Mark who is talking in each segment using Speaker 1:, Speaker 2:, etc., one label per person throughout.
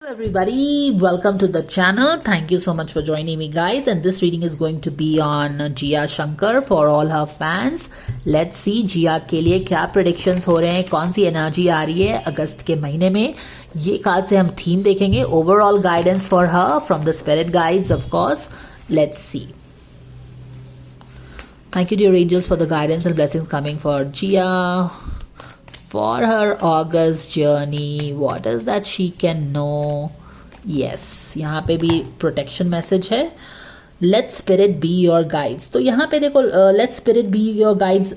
Speaker 1: Hello everybody, welcome to the channel. Thank you so much for joining me guys, and this reading is going to be on Jia Shankar for all her fans. Let's see Jia के लिए क्या predictions हो रहे हैं, कौन सी energy आ रही है अगस्त के महीने में. ये कार्ड से हम थीम देखेंगे, overall guidance for her from the spirit guides of course. Let's see. Thank you dear angels for the guidance and blessings coming for Jia for her August journey. What is that she can know? Yes, यहाँ पे भी protection message है. Let spirit be your guides. तो यहाँ पे देखो let spirit be your guides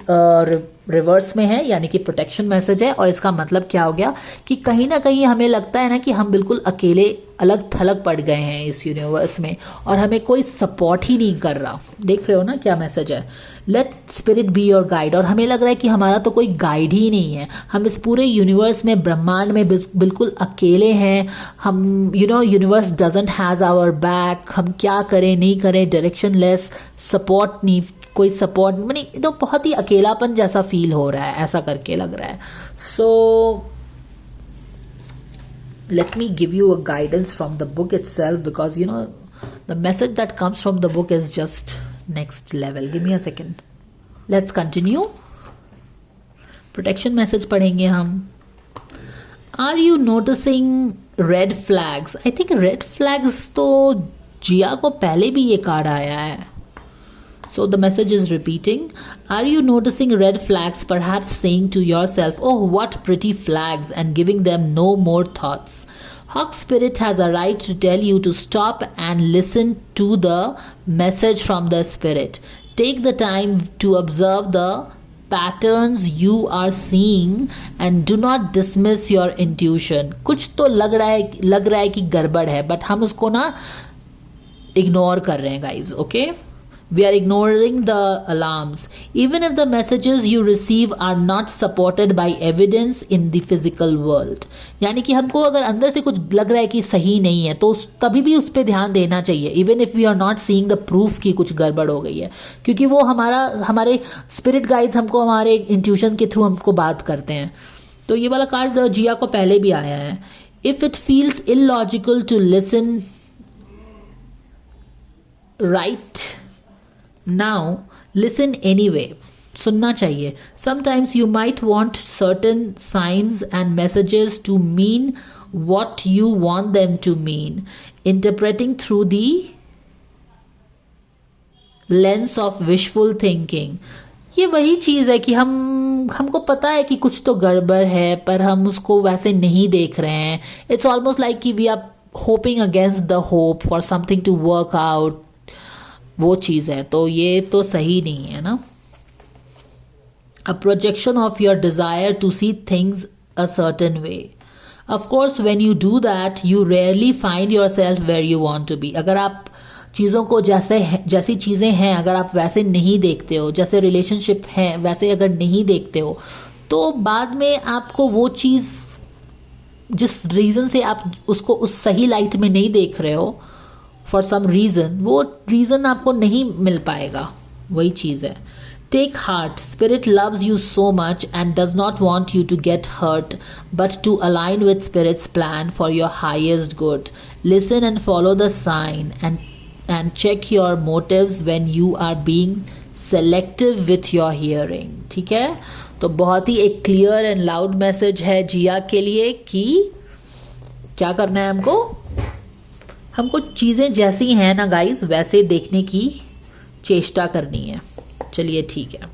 Speaker 1: reverse में है, यानी कि प्रोटेक्शन मैसेज है. और इसका मतलब क्या हो गया कि कहीं ना कहीं हमें लगता है ना कि हम बिल्कुल अकेले अलग थलग पड़ गए हैं इस यूनिवर्स में और हमें कोई सपोर्ट ही नहीं कर रहा. देख रहे हो ना क्या मैसेज है. Let spirit be your guide. और हमें लग रहा है कि हमारा तो कोई गाइड ही नहीं है. हम इस पूरे यूनिवर्स में, ब्रह्मांड में बिल्कुल अकेले हैं. हम universe doesn't has our back. हम क्या करें नहीं करें, डायरेक्शन लेस, सपोर्ट नहीं, कोई सपोर्ट नहीं. तो बहुत ही अकेलापन जैसा फील हो रहा है, ऐसा करके लग रहा है. सो let me give you a guidance from the book itself, because the message that comes from the book is just next level. Give me a second. Let's continue. Protection message पढ़ेंगे हम. Are you noticing red flags? I think red flags तो जिया को पहले भी ये card आया है. So the message is repeating. Are you noticing red flags, perhaps saying to yourself, oh, what pretty flags, and giving them no more thoughts? Hawk Spirit has a right to tell you to stop and listen to the message from the Spirit. Take the time to observe the patterns you are seeing and do not dismiss your intuition. कुछ तो लग रहा है कि गड़बड़ है, but हम उसको ना इग्नोर कर रहे हैं guys, okay? We are ignoring the alarms. Even if the messages you receive are not supported by evidence in the physical world. यानी कि हमको अगर अंदर से कुछ लग रहा है कि सही नहीं है तो तभी भी उस पर ध्यान देना चाहिए. Even if we are not seeing the proof कि कुछ गड़बड़ हो गई है, क्योंकि वो हमारे स्पिरिट गाइड्स हमको हमारे इंट्यूशन के थ्रू हमको बात करते हैं. तो ये वाला कार्ड जिया को पहले भी आया है. If it feels illogical to listen right now, listen anyway. सुनना चाहिए. Sometimes you might want certain signs and messages to mean what you want them to mean. Interpreting through the lens of wishful thinking. ये वही चीज़ है कि हमको पता है कि कुछ तो गड़बड़ है, पर हम उसको वैसे नहीं देख रहे हैं. It's almost like कि we are hoping against the hope for something to work out. वो चीज़ है. तो ये तो सही नहीं है ना. A projection of your desire to see things a certain way. Of course, when you do that, you rarely find yourself where you want to be. अगर आप चीज़ों को जैसी चीज़ें हैं अगर आप वैसे नहीं देखते हो, जैसे रिलेशनशिप है वैसे अगर नहीं देखते हो, तो बाद में आपको वो चीज़ जिस रीज़न से आप उसको उस सही लाइट में नहीं देख रहे हो, फॉर सम रीज़न, वो रीज़न आपको नहीं मिल पाएगा. वही चीज़ है. Take heart. Spirit loves you so much and does not want you to get hurt, but to align with spirit's plan for your highest good. Listen and follow the sign and check your motives when you are being selective with your hearing. ठीक है. तो बहुत ही एक clear and loud message है जिया के लिए कि क्या करना है हमको चीज़ें जैसी हैं ना गाइस वैसे देखने की चेष्टा करनी है. चलिए ठीक है.